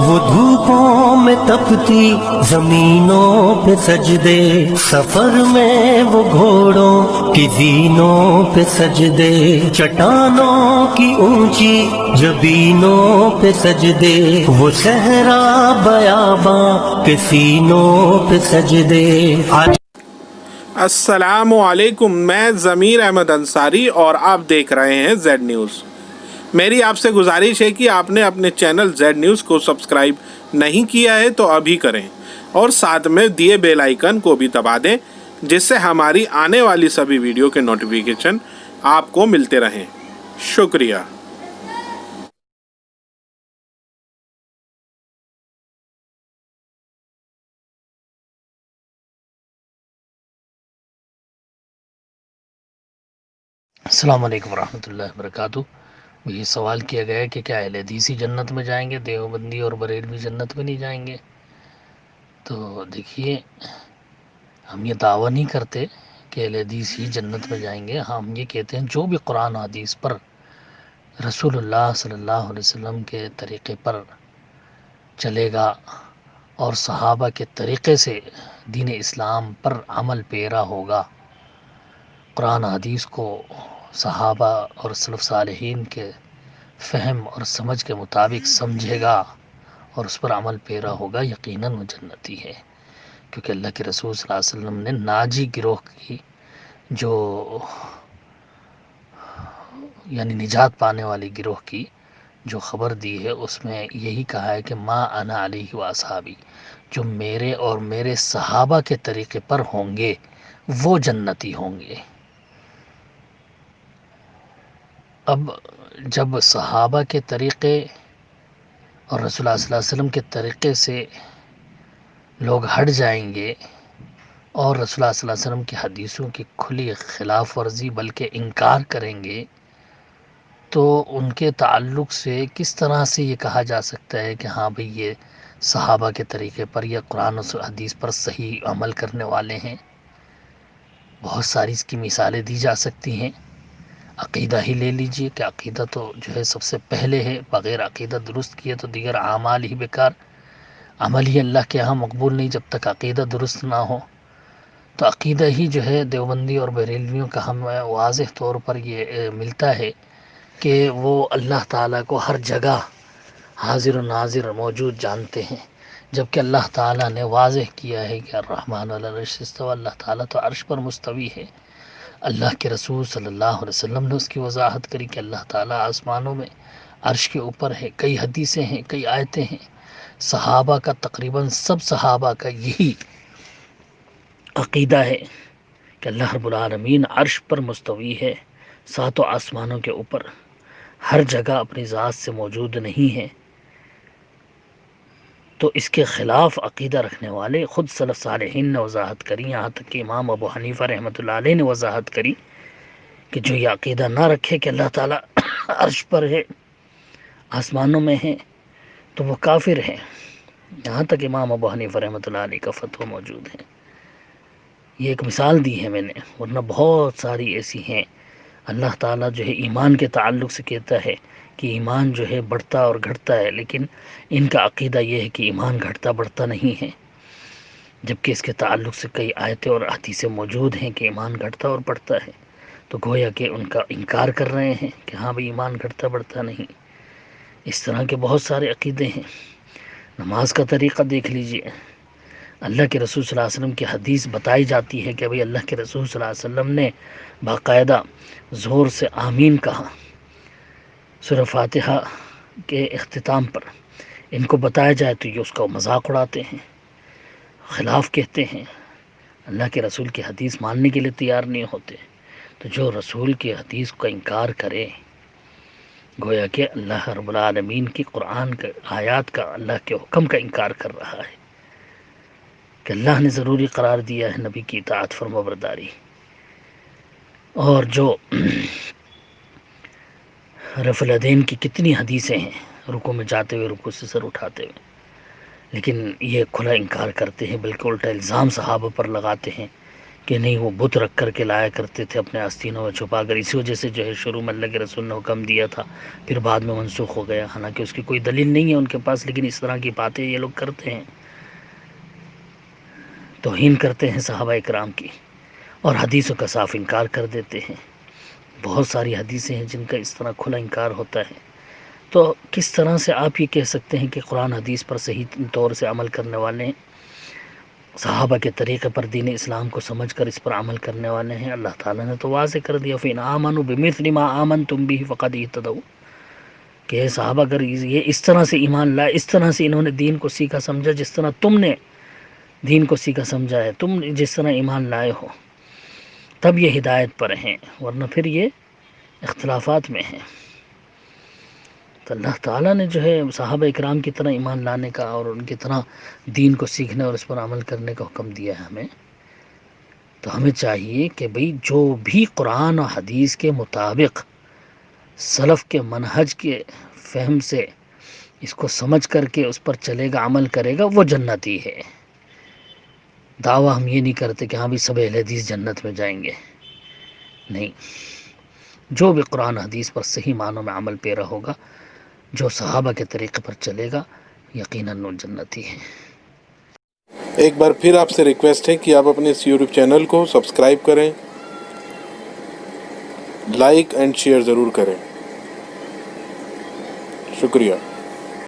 وہ دھوپوں میں تپتی زمینوں پہ سجدے، سفر میں وہ گھوڑوں کی زینوں پہ سجدے، چٹانوں کی اونچی جبینوں پہ سجدے، وہ صحرا بیاباں کے سینوں پہ سجدے۔ السلام علیکم، میں ضمیر احمد انصاری اور آپ دیکھ رہے ہیں زیڈ نیوز۔ میری آپ سے گزارش ہے کہ آپ نے اپنے چینل زیڈ نیوز کو سبسکرائب نہیں کیا ہے تو ابھی کریں اور ساتھ میں دیے بیل آئیکن کو بھی دبا دیں، جس سے ہماری آنے والی سبھی ویڈیو کے نوٹیفیکیشن آپ کو ملتے رہیں۔ شکریہ۔ السلام علیکم ورحمۃ اللہ وبرکاتہ۔ یہ سوال کیا گیا ہے کہ کیا اہل حدیثی جنت میں جائیں گے، دیوبندی اور بریلوی جنت میں نہیں جائیں گے؟ تو دیکھیے، ہم یہ دعویٰ نہیں کرتے کہ اہل حدیث ہی جنت میں جائیں گے، ہم یہ کہتے ہیں جو بھی قرآن حدیث پر رسول اللہ صلی اللہ علیہ وسلم کے طریقے پر چلے گا اور صحابہ کے طریقے سے دین اسلام پر عمل پیرا ہوگا، قرآن حدیث کو صحابہ اور سلف صالحین کے فہم اور سمجھ کے مطابق سمجھے گا اور اس پر عمل پیرا ہوگا، یقیناً وہ جنتی ہے، کیونکہ اللہ کے رسول صلی اللہ علیہ وسلم نے ناجی گروہ کی جو یعنی نجات پانے والی گروہ کی جو خبر دی ہے، اس میں یہی کہا ہے کہ ما انا علیہ و اصحابی، جو میرے اور میرے صحابہ کے طریقے پر ہوں گے وہ جنتی ہوں گے۔ اب جب صحابہ کے طریقے اور رسول اللہ صلی اللہ علیہ وسلم کے طریقے سے لوگ ہٹ جائیں گے اور رسول اللہ صلی اللہ علیہ وسلم کی حدیثوں کی کھلی خلاف ورزی بلکہ انکار کریں گے، تو ان کے تعلق سے کس طرح سے یہ کہا جا سکتا ہے کہ ہاں بھئی یہ صحابہ کے طریقے پر یا قرآن و حدیث پر صحیح عمل کرنے والے ہیں؟ بہت ساری اس کی مثالیں دی جا سکتی ہیں۔ عقیدہ ہی لے لیجئے کہ عقیدہ تو جو ہے سب سے پہلے ہے، بغیر عقیدہ درست کیے تو دیگر اعمال ہی بیکار، عمل ہی اللہ کے ہاں مقبول نہیں جب تک عقیدہ درست نہ ہو۔ تو عقیدہ ہی جو ہے دیوبندی اور بریلویوں کا ہمیں واضح طور پر یہ ملتا ہے کہ وہ اللہ تعالیٰ کو ہر جگہ حاضر و ناظر موجود جانتے ہیں، جبکہ اللہ تعالیٰ نے واضح کیا ہے کہ الرحمن علی العرش استوی، اللہ تعالیٰ تو عرش پر مستوی ہے۔ اللہ کے رسول صلی اللہ علیہ وسلم نے اس کی وضاحت کری کہ اللہ تعالیٰ آسمانوں میں عرش کے اوپر ہے، کئی حدیثیں ہیں، کئی آیتیں ہیں۔ صحابہ کا تقریباً سب صحابہ کا یہی عقیدہ ہے کہ اللہ رب العالمین عرش پر مستوی ہے، ساتوں آسمانوں کے اوپر، ہر جگہ اپنی ذات سے موجود نہیں ہے۔ تو اس کے خلاف عقیدہ رکھنے والے خود سلف صالحین نے وضاحت کری، یہاں تک کہ امام ابو حنیفہ رحمۃ اللہ علیہ نے وضاحت کری کہ جو یہ عقیدہ نہ رکھے کہ اللہ تعالیٰ عرش پر ہے، آسمانوں میں ہے، تو وہ کافر ہے۔ یہاں تک امام ابو حنیفہ رحمۃ اللہ علیہ کا فتویٰ موجود ہے۔ یہ ایک مثال دی ہے میں نے، ورنہ بہت ساری ایسی ہیں۔ اللہ تعالیٰ جو ہے ایمان کے تعلق سے کہتا ہے کہ ایمان جو ہے بڑھتا اور گھٹتا ہے، لیکن ان کا عقیدہ یہ ہے کہ ایمان گھٹتا بڑھتا نہیں ہے، جبکہ اس کے تعلق سے کئی آیتیں اور حدیثیں موجود ہیں کہ ایمان گھٹتا اور بڑھتا ہے۔ تو گویا کہ ان کا انکار کر رہے ہیں کہ ہاں بھئی ایمان گھٹتا بڑھتا نہیں۔ اس طرح کے بہت سارے عقیدے ہیں۔ نماز کا طریقہ دیکھ لیجئے، اللہ کے رسول صلی اللہ علیہ وسلم کی حدیث بتائی جاتی ہے کہ بھئی اللہ کے رسول صلی اللہ علیہ وسلم نے باقاعدہ زور سے آمین کہا سورہ فاتحہ کے اختتام پر۔ ان کو بتایا جائے تو یہ اس کا مذاق اڑاتے ہیں، خلاف کہتے ہیں، اللہ کے رسول کی حدیث ماننے کے لیے تیار نہیں ہوتے۔ تو جو رسول کی حدیث کا انکار کرے، گویا کہ اللہ رب العالمین کی قرآن کا آیات کا، اللہ کے حکم کا انکار کر رہا ہے کہ اللہ نے ضروری قرار دیا ہے نبی کی اطاعت فرما برداری۔ اور جو رفع الیدین کی کتنی حدیثیں ہیں، رکوع میں جاتے ہوئے، رکوع سے سر اٹھاتے ہوئے، لیکن یہ کھلا انکار کرتے ہیں، بلکہ الٹا الزام صحابہ پر لگاتے ہیں کہ نہیں وہ بت رکھ کر کے لایا کرتے تھے اپنے آستینوں میں چھپا کر، اسی وجہ سے جو ہے شروع میں اللہ کے رسول نے حکم دیا تھا، پھر بعد میں منسوخ ہو گیا، حالانکہ اس کی کوئی دلیل نہیں ہے ان کے پاس، لیکن اس طرح کی باتیں یہ لوگ کرتے ہیں، توہین کرتے ہیں صحابہ اکرام کی، اور حدیثوں کا صاف انکار کر دیتے ہیں۔ بہت ساری حدیثیں ہیں جن کا اس طرح کھلا انکار ہوتا ہے، تو کس طرح سے آپ یہ کہہ سکتے ہیں کہ قرآن حدیث پر صحیح طور سے عمل کرنے والے ہیں، صحابہ کے طریقے پر دین اسلام کو سمجھ کر اس پر عمل کرنے والے ہیں؟ اللہ تعالیٰ نے تو واضح کر دیا، فَإِنْ آمَنُوا بِمِثْلِ مَا آمَنْتُمْ بِهِ فَقَدِ اهْتَدَوْا، کہ صحابہ اگر یہ اس طرح سے ایمان لائے، اس طرح سے انہوں نے دین کو سیکھا سمجھا جس طرح تم نے دین کو سیکھا سمجھا ہے، تم جس طرح ایمان لائے ہو، تب یہ ہدایت پر ہیں، ورنہ پھر یہ اختلافات میں ہیں۔ تو اللہ تعالیٰ نے جو ہے صحابہ اکرام کی طرح ایمان لانے کا اور ان کی طرح دین کو سیکھنے اور اس پر عمل کرنے کا حکم دیا ہے ہمیں، تو ہمیں چاہیے کہ بھئی جو بھی قرآن و حدیث کے مطابق سلف کے منہج کے فہم سے اس کو سمجھ کر کے اس پر چلے گا، عمل کرے گا، وہ جنتی ہے۔ دعویٰ ہم یہ نہیں کرتے کہ ہاں بھی سب اہل حدیث جنت میں جائیں گے، نہیں، جو بھی قرآن حدیث پر صحیح معنوں میں عمل پیرا ہوگا، جو صحابہ کے طریقے پر چلے گا، یقیناً وہ جنتی ہے۔ ایک بار پھر آپ سے ریکویسٹ ہے کہ آپ اپنے اس یوٹیوب چینل کو سبسکرائب کریں، لائک اینڈ شیئر ضرور کریں۔ شکریہ۔